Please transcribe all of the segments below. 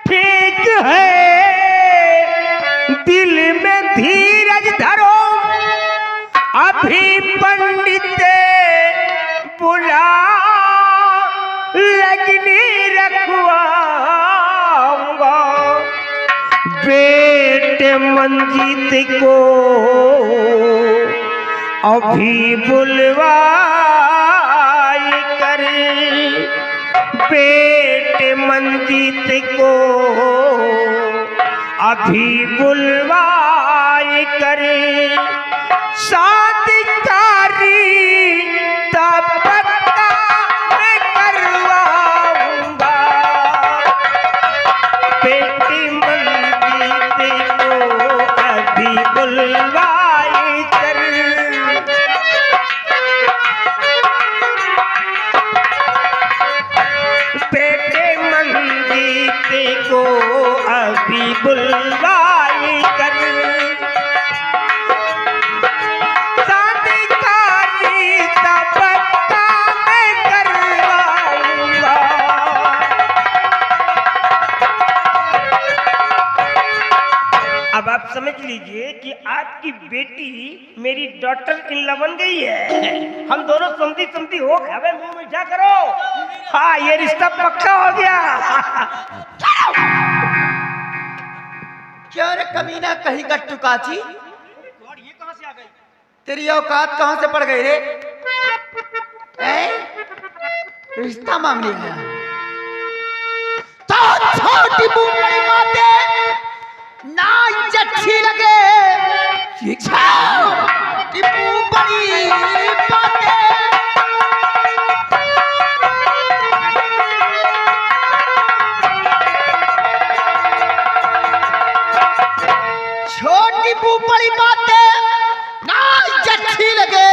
ठीक है, दिल में धीरज धरो, अभी पंडित बुला लगनी रखवाऊंगा, बेटे मंजीत को अभी बुलवाई कर, बेटे मंजीत को अभी बुलवाई कर, शादी कारी तब पक्का मैं करवाऊंगा, बेटी मंजीत को अभी बुलवाई कर। बेटे मंजीत को अभी बुलवाई कर, शादी कारी तब पक्का मैं करवाऊंगा। अब आप समझ लीजिए कि आपकी बेटी मेरी डॉटर इन लव बन गई है। हम दोनों समझी हो गए। अबे मुंह मीठा करो। हाँ, ये रिश्ता पक्का हो गया। क्या रे कमीना कहीं का टुकाची, ये कहां से आ गई? तेरी औकात कहां से पड़ गई रे? रिश्ता मांगने आया तो छोटी बूढ़ी माते ना अच्छी लगे, छोटी बूढ़ी बातें छोटी बड़ी बातें ना अच्छी लगे,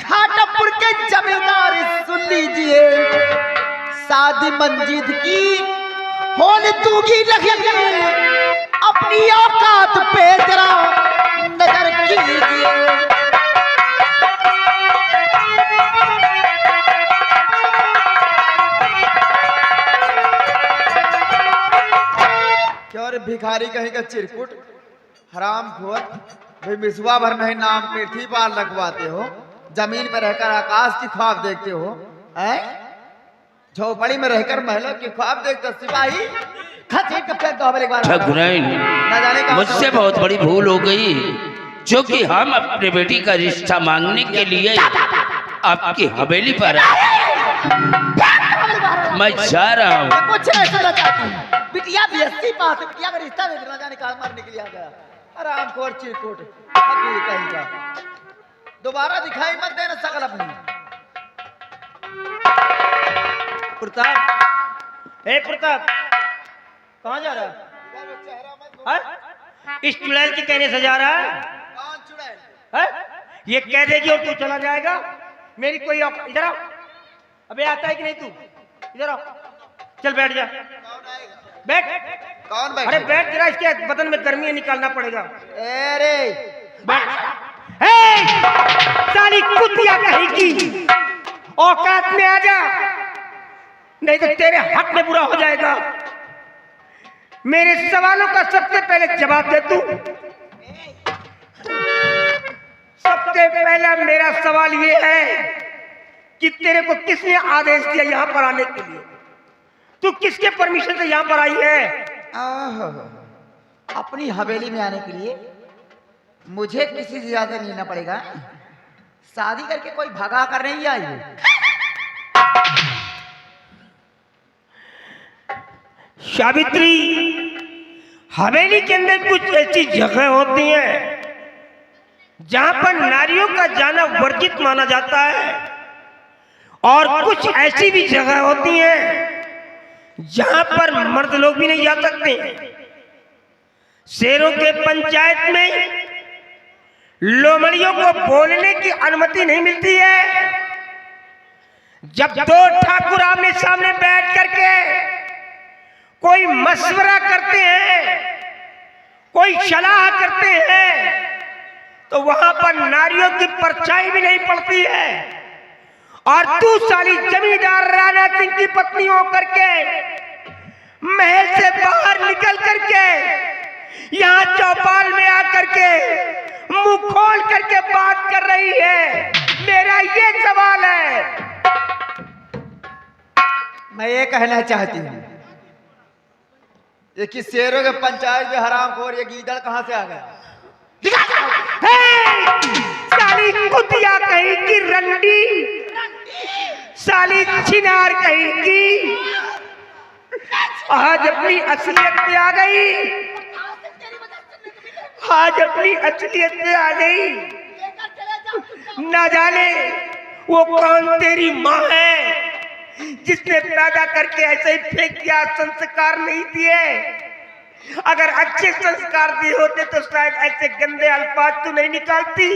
खाटापुर के जमींदार सुन लीजिए, शादी मंजीत की होने दूंगी लगी, अपनी औकात पे जरा नजर कीजिए। क्यों रे भिखारी कहीं का चिरकुट, हराम खोर, भाई मिसवा भर नहीं नाम पृथ्वी पार लगवाते हो, जमीन पर रहकर आकाश की ख्वाब देखते हो, हैं? झोपड़ी में रहकर महलों की ख्वाब देखते हो। सिपाही मुझसे बहुत बड़ी भूल हो गई, जो कि हम अपने बेटी का रिश्ता मांगने के लिए आपकी हवेली पर मैं जा रहा हूँ। कुछ नहीं सुनना चाहती हूँ। बिटिया बीएससी पास है, बिटिया का रिश्ता दे देना, जाने काल मारने के लिए आ गया। आराम खोर चिरकुट कहीं का, दोबारा दिखाई मत देना शकल अपनी। प्रताप, हे प्रताप, कहाँ जा रहा है? इस चुड़ैल के कहने से जा रहा है? कौन चुड़ैल? ये कह देगी और तू चला जाएगा? मेरी कोई इधर आओ। अबे आता है कि नहीं तू? इधर आओ, चल बैठ जा। बैठ। कौन बैठ? अरे बैठ जरा, इसके बदन में गर्मी निकालना पड़ेगा। अरे बैठ। साली कुतिया कहीं की, औकात में आ जा, नहीं तो तेरे हक में बुरा हो जाएगा। मेरे सवालों का सबसे पहले जवाब दे तू। सबसे पहला मेरा सवाल ये है कि तेरे को किसने आदेश दिया यहाँ पर आने के लिए? तू किसके परमिशन से यहाँ पर आई है? अपनी हवेली में आने के लिए मुझे किसी से इजाजत लेना पड़ेगा। शादी करके कोई भगा कर नहीं आई है। सावित्री, हवेली के अंदर कुछ ऐसी जगह होती हैं जहां पर नारियों का जाना वर्जित माना जाता है, और कुछ ऐसी भी जगह होती हैं जहां पर मर्द लोग भी नहीं जा सकते। शेरों के पंचायत में लोमड़ियों को बोलने की अनुमति नहीं मिलती है। जब दो ठाकुर आमने सामने बैठ करके कोई मशवरा करते हैं, कोई सलाह करते हैं, तो वहां पर नारियों की परछाई भी नहीं पड़ती है। और तू साली जमींदार राणा सिंह की पत्नी होकर के महल से बाहर निकल करके यहाँ चौपाल में आकर के मुंह खोल करके बात कर रही है। मेरा ये सवाल है। मैं ये कहना चाहती हूँ, ये कि शेरों के पंचायत में हरामखोर ये गीदड़ कहाँ से आ गया? साली कुतिया कहीं की रंडी, साली छिनार कहीं की, आज अपनी असलियत पे आ गई, आज अपनी असलियत पे आ गई। ना जाने वो कौन तेरी माँ है जिसने पैदा करके ऐसे ही फेंक दिया, संस्कार नहीं दिए। अगर अच्छे संस्कार दिए होते तो शायद ऐसे गंदे अल्फाज तू नहीं निकालती।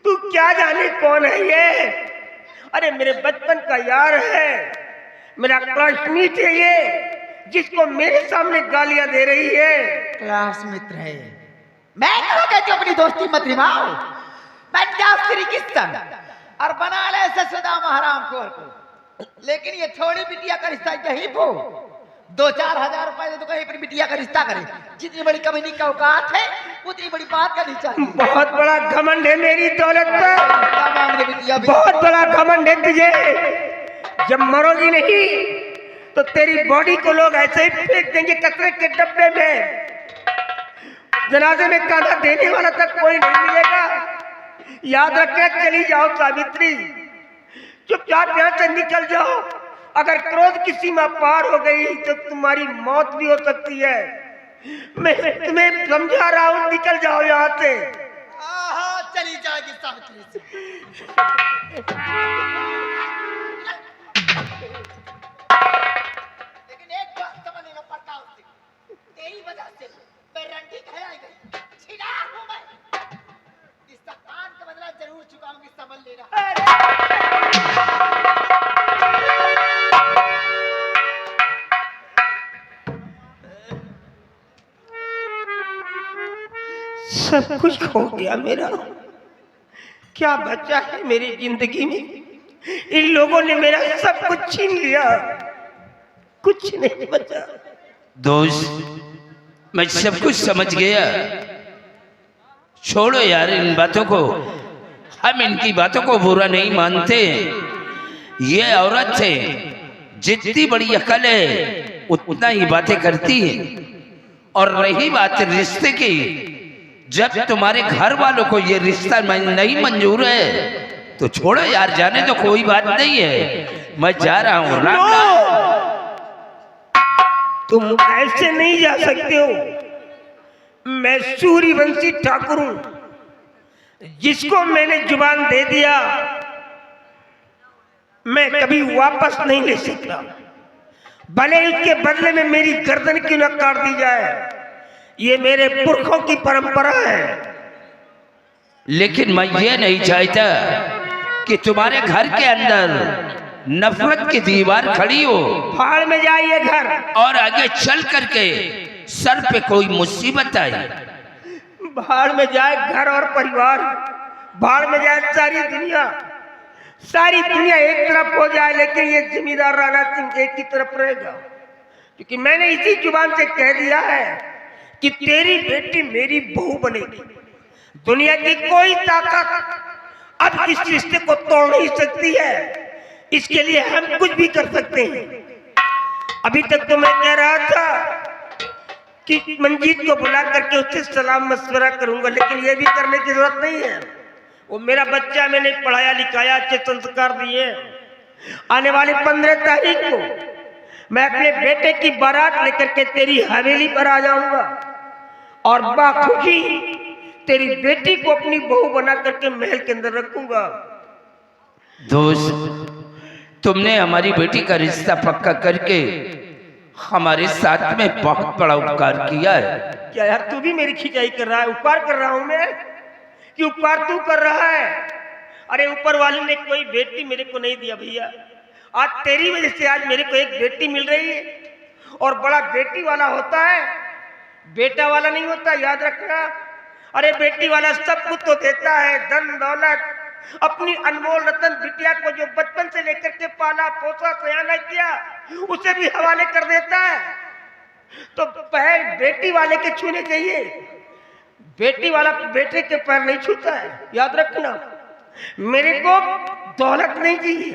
तू क्या जाने कौन है ये? अरे मेरे बचपन का यार है, मेरा क्लासमेट है ये, जिसको मेरे सामने गालियां दे रही है। क्लास मित्र है। मैं कहा कहती हूँ अपनी दोस्ती मत निभाओ। पंजाब श्री किशन और बना ले ससुदामा हरामखोर को। लेकिन ये थोड़ी बिटिया का रिश्ता यही को 2-4 हजार रुपए दे तो कहीं पर बिटिया का रिश्ता करे। जितनी बड़ी कमीनी का औकात है उतनी बड़ी बात करनी चाहिए। बहुत बड़ा घमंड है मेरी दौलत पर, बहुत बड़ा घमंड है तुझे। जब मरोगी नहीं तो तेरी बॉडी को लोग ऐसे ही फेंक देंगे कचरे के डब्बे में। जनाजे में कांधा देने वाला तक कोई नहीं मिलेगा। याद रखे, चली जाओ सावित्री, चुपचाप यहाँ से निकल जाओ। अगर क्रोध की सीमा पार हो गई तो तुम्हारी मौत भी हो सकती है। मैं तुम्हें समझा रहा हूँ, निकल जाओ यहाँ से। चली जाएगी सावित्री से। लेकिन एक बात समझ लेना पड़ता उससे, तेरी वजह से मैं रंडी कहलाई गई, छिना हूँ मैं। इसका कान का बदला जरूर चुकाऊंगी, समझ लेना। सब कुछ खो गया मेरा, क्या बचा है मेरी जिंदगी में? इन लोगों ने मेरा सब कुछ छीन लिया, कुछ नहीं बचा। दोस्त, मैं सब कुछ समझ गया। छोड़ो यार इन बातों को, हम इनकी बातों को बुरा नहीं मानते। ये औरत है, जितनी बड़ी अकल है उतना ही बातें करती है। और रही बात रिश्ते की, जब तुम्हारे घर वालों को ये रिश्ता नहीं मंजूर है तो छोड़ो यार, जाने तो कोई बात नहीं है। मैं जा रहा हूँ। तुम ऐसे नहीं जा सकते हो। मैं सूर्यवंशी ठाकुर हूं, जिसको मैंने जुबान दे दिया मैं कभी वापस नहीं ले सकता। भले उसके बदले में मेरी गर्दन क्यों न काट दी जाए, ये मेरे पुरखों की परंपरा है। लेकिन मैं ये नहीं चाहता कि तुम्हारे घर के अंदर नफरत की दीवार खड़ी हो। फाड़ में जाइए घर, और आगे चल करके सर पे कोई मुसीबत आई। भाड़ में जाए घर और परिवार, भाड़ में जाए सारी दुनिया। सारी दुनिया एक तरफ हो जाए, लेकिन ये जमींदार राणा सिंह एक ही तरफ रहेगा। क्योंकि मैंने इसी जुबान से कह दिया है कि तेरी बेटी मेरी बहू बनेगी। दुनिया की कोई ताकत अब इस रिश्ते को तोड़ नहीं सकती है। इसके लिए हम कुछ भी कर सकते हैं। अभी तक तो मैं कह रहा था कि मंजीत को बुला करके उससे सलाम मशवरा करूंगा, लेकिन ये भी करने की जरूरत नहीं है। वो मेरा बच्चा, मैंने पढ़ाया लिखाया, अच्छे संस्कार दिए। आने वाली 15 तारीख को मैं अपने बेटे की बारात लेकर के तेरी हवेली पर आ जाऊंगा और बाखुशी तेरी बेटी को अपनी बहू बना करके महल के अंदर रखूंगा। दोस्त, तुमने हमारी बेटी का रिश्ता पक्का करके हमारे साथ में बहुत बड़ा उपकार किया है। क्या यार तू भी मेरी खिंचाई कर रहा है? उपकार कर रहा हूं मैं कि उपकार तू कर रहा है? अरे ऊपर वाले ने कोई बेटी मेरे को नहीं दिया भैया। आज तेरी वजह से आज मेरे को एक बेटी मिल रही है। और बड़ा बेटी वाला होता है, बेटा वाला नहीं होता, याद रखना। अरे बेटी वाला सब कुछ तो देता है, धन दौलत, अपनी अनमोल रतन बिटिया को जो बचपन से लेकर के पाला पोसा सयाना किया उसे भी हवाले कर देता है। तो पैर बेटी वाले के छूने चाहिए, बेटी वाला बेटे के पैर नहीं छूता है, याद रखना। मेरे को दौलत नहीं चाहिए,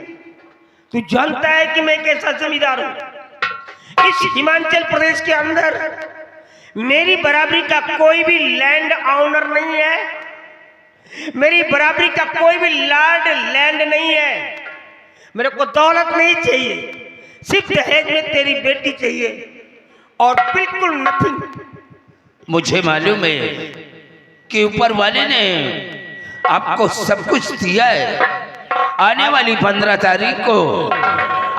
तू जानता है कि मैं कैसा जमींदार हूं। इस हिमाचल प्रदेश के अंदर मेरी बराबरी का कोई भी लैंड ऑनर नहीं है, मेरी बराबरी का कोई भी लॉर्ड लैंड नहीं है। मेरे को दौलत नहीं चाहिए, सिर्फ दहेज में तेरी बेटी चाहिए और बिल्कुल नथिंग। मुझे मालूम है कि ऊपर वाले ने आपको सब कुछ दिया है। आने वाली 15 तारीख को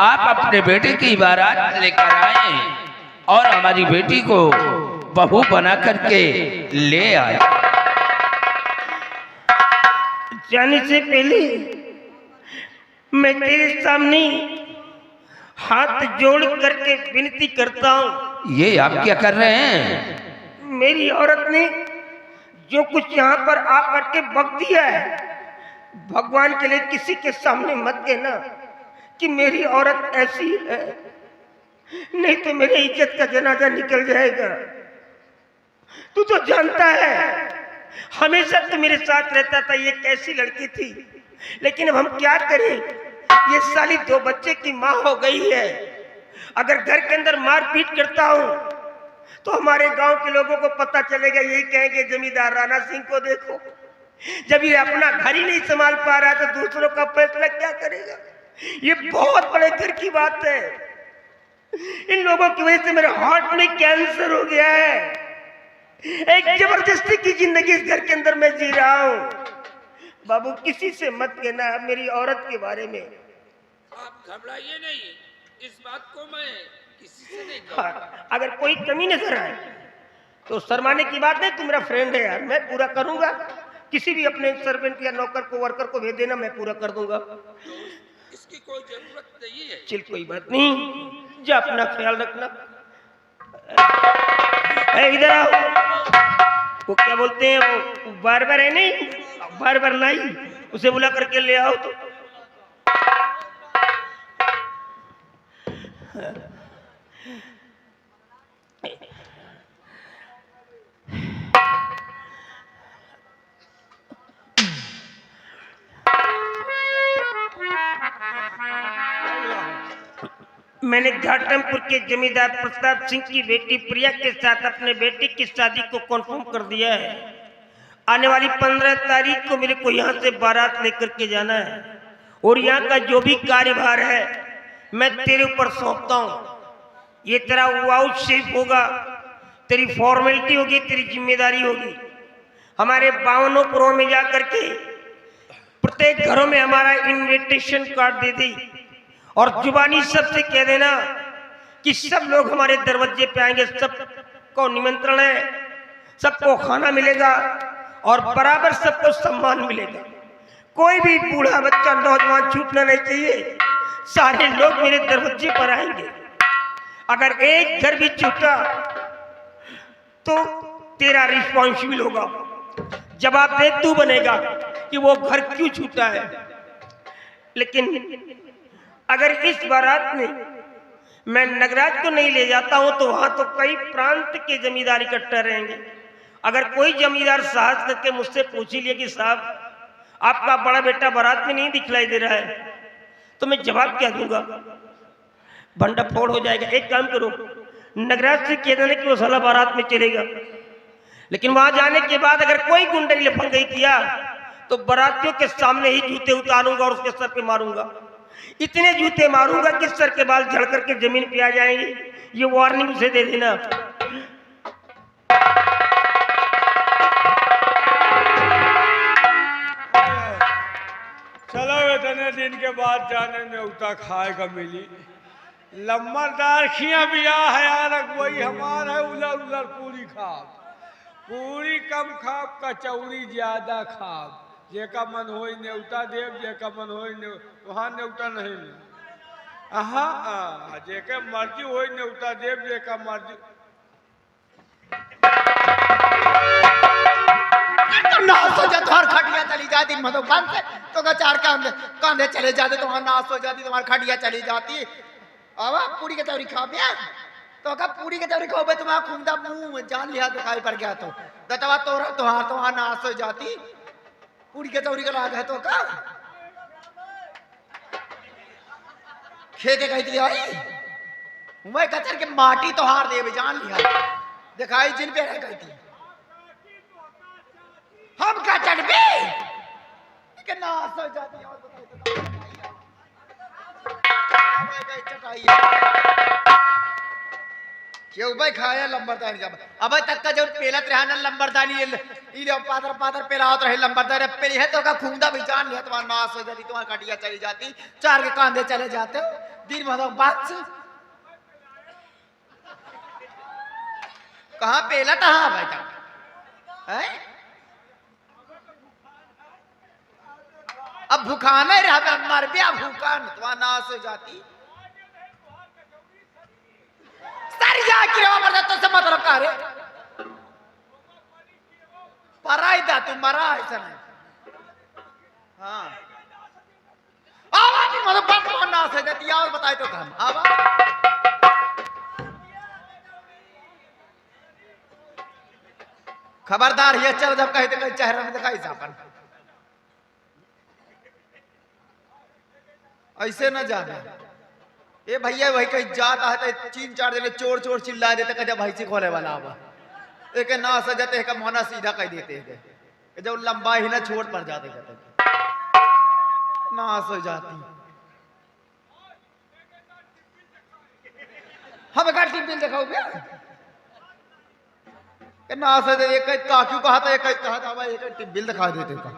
आप अपने बेटे की बारात लेकर आए और हमारी बेटी को बहू बना करके ले आए। जाने से पहले मैं तेरे सामने हाथ जोड़ करके विनती करता हूं। ये आप क्या कर रहे हैं? मेरी औरत ने जो कुछ यहाँ पर आ करके बक दिया है, भगवान के लिए किसी के सामने मत कहना कि मेरी औरत ऐसी है, नहीं तो मेरी इज्जत का जनाजा निकल जाएगा। तू तो जानता है हमेशा तो मेरे साथ रहता था, ये कैसी लड़की थी। लेकिन अब हम क्या करें, ये साली 2 बच्चे की माँ हो गई है। अगर घर के अंदर मारपीट करता हूं तो हमारे गांव के लोगों को पता चलेगा, यही कहेंगे जमींदार राणा सिंह को देखो, जब ये अपना घर ही नहीं संभाल पा रहा तो दूसरों का फैसला क्या करेगा। ये बहुत बड़े घर की बात है। इन लोगों की वजह से मेरे हार्ट में कैंसर हो गया है। एक जबरदस्ती की जिंदगी इस घर के अंदर मैं जी रहा हूं। बाबू किसी से मत कहना मेरी औरत के बारे में। आप घबराइए नहीं, इस बात को मैं किसी से नहीं कहूंगा। हाँ, अगर कोई कमी नजर आए तो शर्माने की बात नहीं, तू मेरा फ्रेंड है यार, मैं पूरा करूंगा। किसी भी अपने सर्वेंट या नौकर को वर्कर को भेज देना, मैं पूरा कर दूंगा। इसकी कोई जरूरत नहीं है। चल कोई बात नहीं, जा अपना ख्याल रखना। इधर आओ। वो क्या बोलते हैं, वो बार बार है नहीं, बार बार नहीं, उसे बुला करके ले आओ। तो मैंने घाटमपुर के जमींदार प्रताप सिंह की बेटी प्रिया के साथ अपने बेटे की शादी को कन्फर्म कर दिया है। आने वाली 15 तारीख को मेरे को यहाँ से बारात लेकर के जाना है और यहाँ का जो भी कार्यभार है मैं तेरे ऊपर सौंपता हूँ। ये तेरा वाउच शेप होगा, तेरी फॉर्मेलिटी होगी, तेरी जिम्मेदारी होगी। हमारे 52 पुरों में जा करके प्रत्येक घरों में हमारा इनविटेशन कार्ड दे दी और जुबानी सबसे कह देना कि सब लोग हमारे दरवाजे पे आएंगे, सबको निमंत्रण है, सबको खाना मिलेगा और बराबर सबको सम्मान मिलेगा। कोई भी बूढ़ा बच्चा नौजवान छूटना नहीं चाहिए, सारे लोग मेरे दरवाजे पर आएंगे। अगर एक घर भी छूटा तो तेरा रिस्पॉन्सिबल होगा, जवाबदेह तू बनेगा कि वो घर क्यों छूटा है। लेकिन अगर इस बारात में मैं नगराज को नहीं ले जाता हूं तो वहां तो कई प्रांत के जमींदार इकट्ठा रहेंगे। अगर कोई जमींदार साहस करके मुझसे पूछ ही लिया कि साहब आपका बड़ा बेटा बारात में नहीं दिखलाई दे रहा है, तो मैं जवाब क्या दूंगा, भंडा फोड़ हो जाएगा। एक काम करो, नगराज से कह देना कि वो साला बारात में चलेगा। लेकिन वहां जाने के बाद अगर कोई गुंडई लफंगई किया तो बारातियों के सामने ही जूते उतारूंगा और उसके सर पे मारूंगा। इतने जूते मारूंगा कि सर के बाल झड़ करके जमीन पे आ जाएंगे। ये वार्निंग उसे दे देना। चलो इतने दिन के बाद जाने में उता खाएगा मिली। लम्बरदार खिया बिया है यार, वही हमारा है उलर उलर पूरी खाब, पूरी कम खाब, कचौड़ी ज्यादा खाब। जेका मन होई नेवता देव, जेका मन होई वहाँ नेवता नहीं ले। हाँ जेके मर्जी होई नेवता देव, जेका मर्जी। तो नास हो जाते और खटिया चली जाती मतलब बंद से तो का चार कांधे कांधे चले जाते तो वहां नाश हो जाती तुम्हारी खटिया चली जाती। अब पूरी के चौरी खा गया तो का पूरी के चौरी खाओ तुम्हारा खुंदा मुंह में जान लिया दिखाई पड़ गया तो दतवा तोरा तो वहां नाश हो जाती। पूरी के चौरी का लाग है तो का खेते कहती आई मैं कचर के माटी तो हार दे जान लिया दिखाई जिन पे रह कहती हम का चढ़बे कि नाश हो जाती और चटाई क्यों भाई खाया लंबरदानी का अब तक का जो पेलत रहा ना लंबरदानी ये पादर पादर पेलावत रहे लंबरदानी पेली है तो का खुंदा भी जान लिया तुम्हारा नाश हो जाती तुम्हारी कटिया चली जाती चार के कांधे चले जाते हो दिन भर बात से कहाँ पेला था बेटा है अब भूखाना ही रहा मर गया भूखान तुम्हारा नाश हो जाती सारी जा की रहा मर तो से मतलब का रे पराई दा तू मरा ऐसा नहीं हाँ आवाज मतलब बात नाश हो जाती और बताए तो काम आवाज खबरदार ये चल जब कहते कहीं चेहरे में दिखाई जापन ऐसे न जाना ये भैया वही कहीं जाता है तो 3-4 जने चोर चोर चिल्ला देते कहते भाई से खोले वाला आवा एक ना सजते है मोहना सीधा कह देते हैं जब लंबा ही ना छोड़ पड़ जाते कहते नाश हो जाती हम गाड़ी बिल दिखाओ भैया नाश हो जाती एक काक्यू कहा था एक कहा था भाई एक बिल दिखा देते का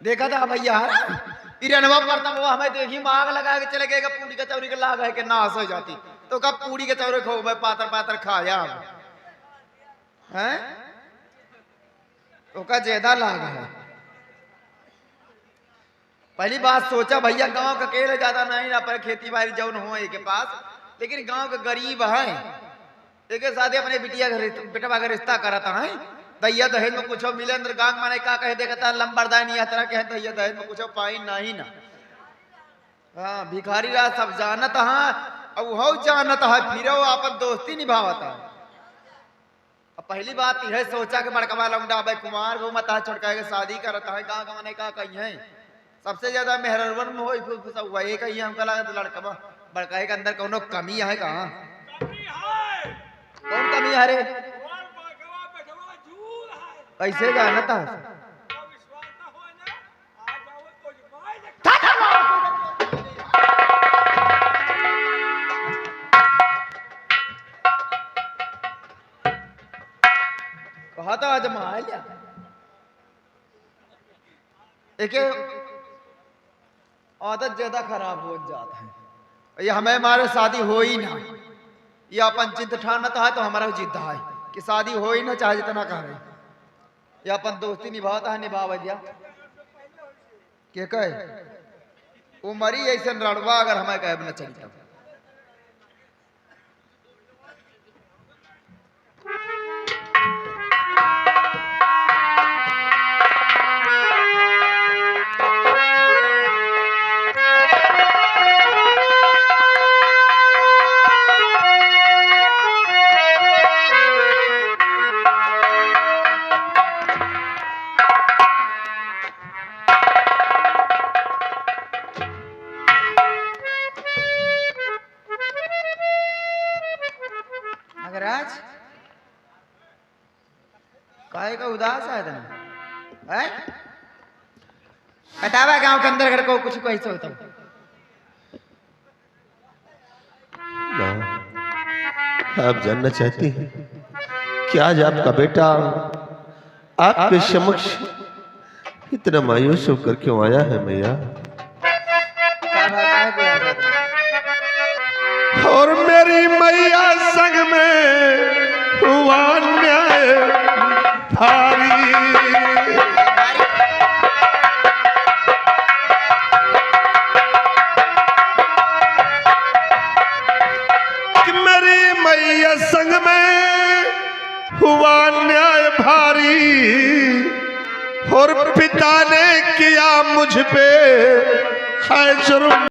देखा था भैया इरनवा पड़ता वो हमें देखी मांग लगा के चले गए पूरी का चौरी के लाग है कि नाश हो जाती तो कब पूरी के चौरे खो भाई पातर पातर खाया हैं तो का ज्यादा लाग है। पहली बात सोचा भैया गांव का अकेले ज्यादा नहीं ना पर खेती बाड़ी जौन हो के पास लेकिन गांव के गरीब है एक साथ अपने बिटिया बेटा का रिश्ता कराता है दैया दहेज में कुछ मिले अंदर गांव माने का कह देखता लंबरदानी यात्रा कहे दैया दहेज में कुछ पाई नहीं ना हाँ भिखारी राज सब जानत हाँ अब वो जानत है फिर वो अपन दोस्ती निभावता अब पहली बात यह सोचा के बड़कवा लौंडा भाई कुमार वो मत छोड़का के शादी करता है गाँव माने का कही है सबसे ज्यादा मेहरवन में हो एक ही हमको लगा लड़का बड़का के अंदर कोनो कमी है कहाँ कौन कमी है रे कैसे जानता कहा था आज मार लिया एक आदत ज्यादा खराब हो जाता है ये हमें हमारे शादी हो ही ना ये अपन जिद ठानता है तो हमारा जिद है कि शादी हो ही ना चाहे जितना कह रहे या अपन दोस्ती निभाता है निभाव दिया के कहे उमरी ऐसा रणवा अगर हमें कहे न चलता नागराज काहे का उदास है तुम हैं बतावा गांव के अंदर घर को कुछ कैसे होता आप जानना चाहती हैं कि आज आपका बेटा आपके समक्ष इतना मायूस होकर क्यों आया है मैया और मेरी मैया संग में हुआ न्याय भारी कि मेरी मैया संग में हुआ और पिता ने किया मुझ पे है जुर्म।